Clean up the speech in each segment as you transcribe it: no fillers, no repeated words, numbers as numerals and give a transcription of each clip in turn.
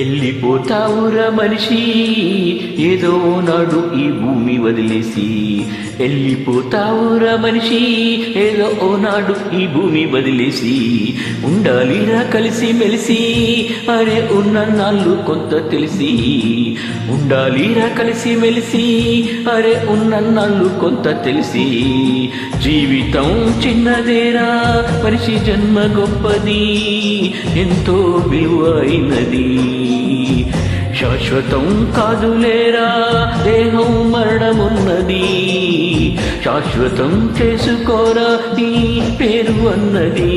వెళ్ళిపోతావురా మనిషి ఏదో నాడు ఈ భూమి వదిలేసి. వెళ్ళిపోతావురా మనిషి ఏదో ఓనాడు ఈ భూమి వదిలేసి. ఉండాలిరా కలిసి మెలిసి అరే ఉన్న నాళ్ళు కొంత తెలిసి. ఉండాలిరా కలిసి మెలిసి అరే ఉన్న నాళ్ళు కొంత తెలిసి. జీవితం చిన్నదేరా మనిషి జన్మ గొప్పది ఎంతో విలువైనది. శాశ్వతం కాదులేరా దేహం మరణమున్నది. శాశ్వతం చేసుకోరా నీ పేరు అన్నది.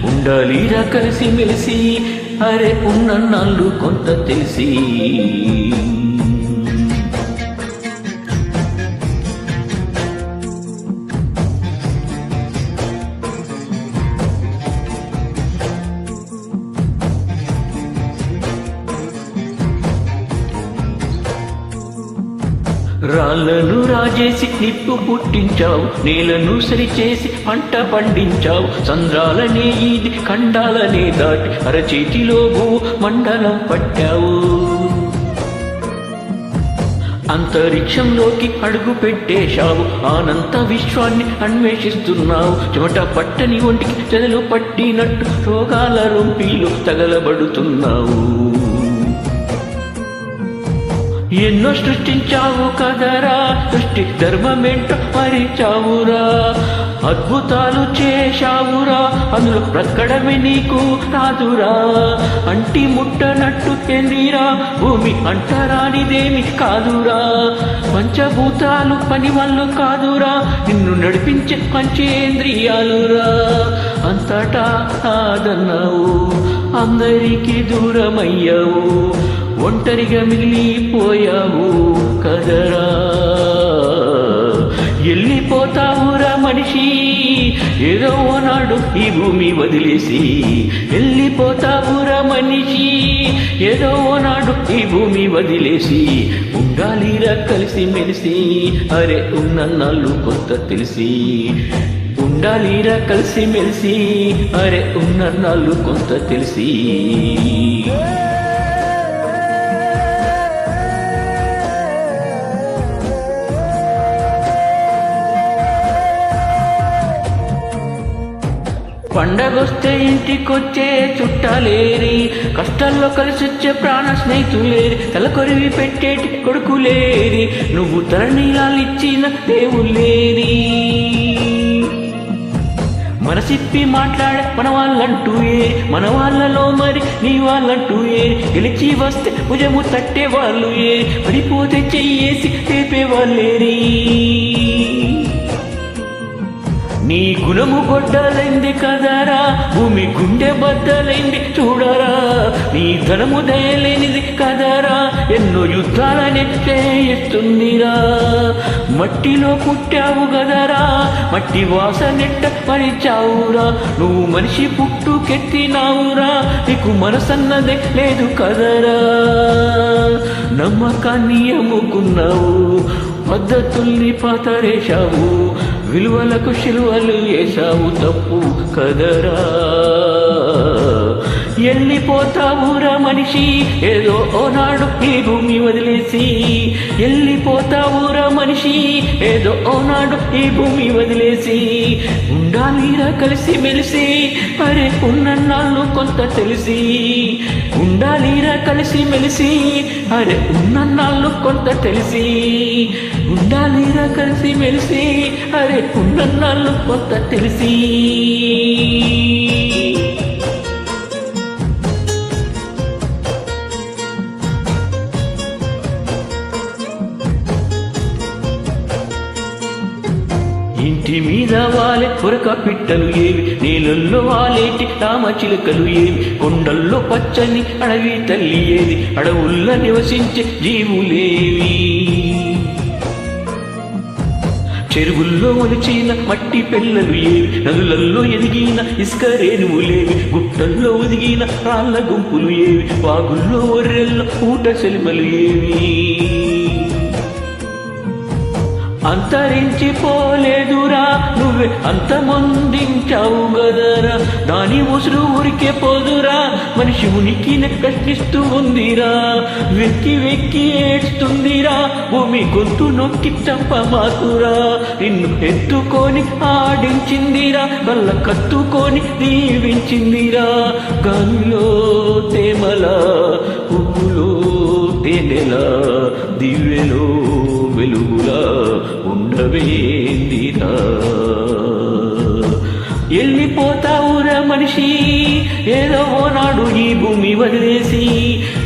ఉండాలిరా కలిసి మెలిసి అరే ఉన్న నాళ్ళు కొంత తెలిసి. రాళ్ళను రాజేసి నిప్పు పుట్టించావు, నేలను సరిచేసి పంట పండించావు. సంద్రాలనే ఈది ఖండాలనే దాటి అరచేతిలో భూ మండలం పట్టావు. అంతరిక్షంలోకి అడుగు పెట్టేశావు, అనంత విశ్వాన్ని అన్వేషిస్తున్నావు. చెమట పట్టని ఒంటికి చెదలు పట్టినట్టు రోగాల రొంపిలో తగలబడుతున్నావు. ఎన్నో సృష్టించావు కదరా, సృష్టి ధర్మమేంటో మరిచావురా. అద్భుతాలు చేశావురా, అందులో బ్రతకడమే నీకు రాదురా. అంటి ముట్టనట్టు ఎందిరా భూమి అంటరానిదేమి కాదురా. పంచభూతాలు పని వల్ల కాదురా, నిన్ను నడిపించే పంచేంద్రియాలురా. అంతటా కాదన్నావు, అందరికీ దూరమయ్యావు, ఒంటరిగా మిగిలిపోయావు కదరా. వెళ్ళిపోతావురా మనిషి ఏదో నాడు ఈ భూమి వదిలేసి. వెళ్ళిపోతావురా మనిషి ఏదో నాడు ఈ భూమి వదిలేసి. ఉండాలిరా కలిసి మెలిసి అరే ఉన్న నాళ్ళు కొంత తెలిసి. ఉండాలిరా కలిసి మెలిసి అరే ఉన్న నాళ్ళు కొంత తెలిసి. పండగొస్తే ఇంటికొచ్చే చుట్టాలేరి, కష్టాల్లో కలిసొచ్చే ప్రాణ స్నేహితులేరి, తలకొరివి పెట్టేటి కొడుకులేరి, నువ్వు తరణీలాలిచ్చిన దేవులేరి. మనసిప్పి మాట్లాడే మన వాళ్ళంటూ ఏరి, మన వాళ్ళలో మరి నీ వాళ్ళంటూ ఏరి. గెలిచి వస్తే భుజము తట్టే వాళ్ళు ఏరి, పడిపోతే చెయ్యేసి లేపే వాళ్ళేరి. నీ గుణము గొడ్డలైంది కదరా, భూమి గుండె బద్దలైంది చూడరా. నీ ధనము దయలేనిది కదరా, ఎన్నో యుద్ధాలనే చేయిస్తుందిరా. మట్టిలో పుట్టావు గదరా, మట్టి వాసనెట్ట పరిచావురా. నువ్వు మనిషి పుట్టుకెత్తినావురా, నీకు మనసన్నదే లేదు కదరా. నమ్మకాన్ని అమ్ముకున్నావు, పద్ధతుల్ని పాతరేశావు, విలువలకు శిలువలు వేశావు, తప్పు కదరా. వెళ్ళిపోతావురా మనిషి ఏదో ఓనాడు ఈ భూమి వదిలేసి. వెళ్ళిపోతావురా మనిషి ఏదో ఓనాడు ఈ భూమి వదిలేసి. ఉండాలిరా కలిసి మెలిసి అరే ఉన్న నాళ్ళు కొంత తెలిసి. ఉండాలిరా కలిసి మెలిసి అరే ఉన్న నాళ్ళు కొంత తెలిసి. ఉండాలిరా కలిసి మెలిసి అరే ఉన్న నాళ్ళు కొంత తెలిసి. ఇంటి మీద వాలే కొరక పిట్టలు ఏవి, నీళ్ళల్లో వాలేటి రామచిలుకలు ఏవి, కొండల్లో పచ్చని అడవి తల్లి ఏది, అడవుల్లో నివసించే జీవులేవి. చెరువుల్లో ఒలిచిన మట్టి పిల్లలు ఏవి, నదులల్లో ఎదిగిన ఇసుక రేణువులేవి, గుట్టల్లో ఒదిగిన రాళ్ళ గుంపులు ఏవి, వాగుల్లో ఒర్రెల్లో ఊట సెలిమలు ఏవి. అంతరించిపోలేదురా నువ్వే అంతమొందించావు గదరా దాని ఉసురు ఊరికే పోదురా మనిషి ఉనికిని ప్రశ్నిస్తూ ఉందిరా వెక్కి వెక్కి ఏడ్స్తుందిరా భూమి గొంతు నొక్కి చంపమాకురా నిన్ను ఎత్తుకొని ఆడించిందిరా వల్ల కత్తుకొని దీవించిందిరా గాలిలో తేమల పువ్వులో తేనెలా దివ్యలో వెలుగులా ఉండవేందిరా వెళ్ళిపోతావురా మనిషి ఏదో ఓనాడు ఈ భూమి వదిలేసి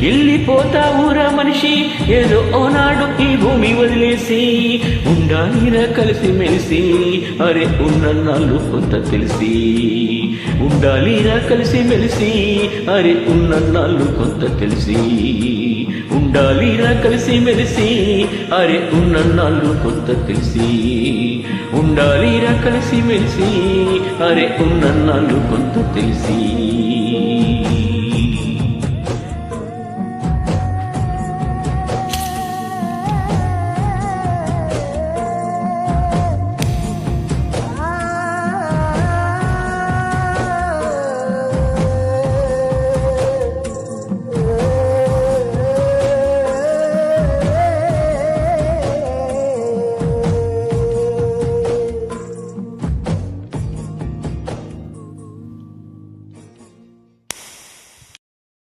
వెళ్ళిపోతావురా మనిషి ఏదో ఓనాడు ఈ భూమి వదిలేసి ఉండాలిరా కలిసి మెలిసి అరే ఉన్నన్నాళ్ళు కొంత తెలిసి ఉండాలిరా కలిసి మెలిసి అరే ఉన్నన్నాళ్ళు కొంత తెలిసి ఉండాలిరా కలిసి మెలిసి అరే ఉన్నన్నాళ్ళు కొంత తెలిసి ఉండాలిరా కలిసి మెలిసి అరే ఉన్నన్నాళ్ళు కొంత తెలిసి